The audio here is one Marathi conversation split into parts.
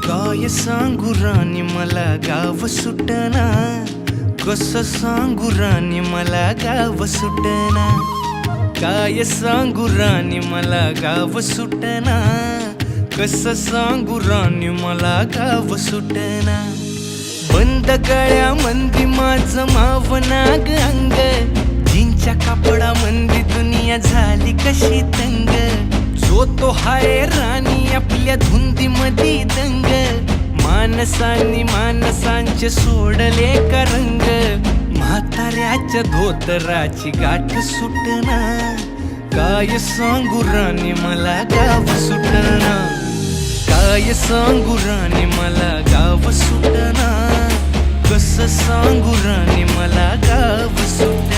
काय सांगू राणी मला गाव सुटना, कसं सांगू राणी मला गाव सुटना. काय सांगू राणी मला गाव सुटना, कसं सांगू राणी मला गाव सुटना. बंद गळ्यामंदी माझं मावनाग अंग, जीनच्या कापडामंदी दुनिया झाली कशी तंग. जो तो हाय राणी आपल्या धुंदीमधी दंग, माणसांनी माणसांचे सोडले का रंग. म्हाताऱ्याच्या धोतराची गाठ सुटना, काय सांगू राणी मला गाव सुटना. काय सांगू राणी मला गाव सुटना, कसं सांगू राणी मला गाव सुटना.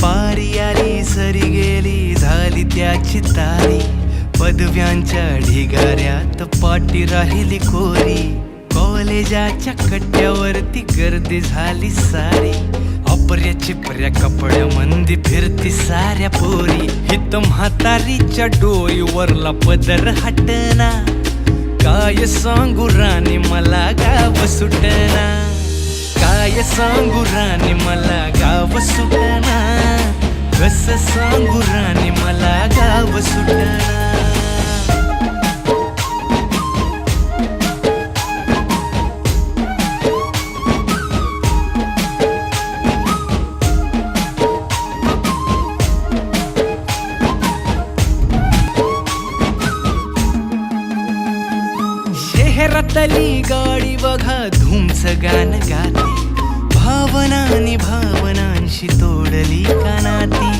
पारी आली सरी गेली झाली त्याची तारी, पदव्यांच्या ढिगाऱ्यात पाटी राहिली कोरी. कॉलेजाच्या कट्ट्यावरती गर्दी झाली सारी, अपऱ्या चिपऱ्या कपड्यामंदी फिरती साऱ्या पोरी. हित म्हातारीच्या डोईवरला पदर हटना, काय सांगू राणी मला गाव सुटना. काय सांगू राणी मला गाव सुटना, कसं सांगू राणी मला गाव सुटना. शहरातली गाडी बघा धूमचं गाणं गाते, भावनांनी भावनांशी तोडली कानाती.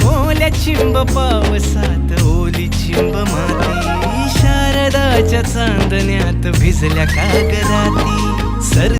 ओल्या चिंब पावसात ओली चिंब माती, शारदाच्या चांदण्यात भिजल्या कागदाती.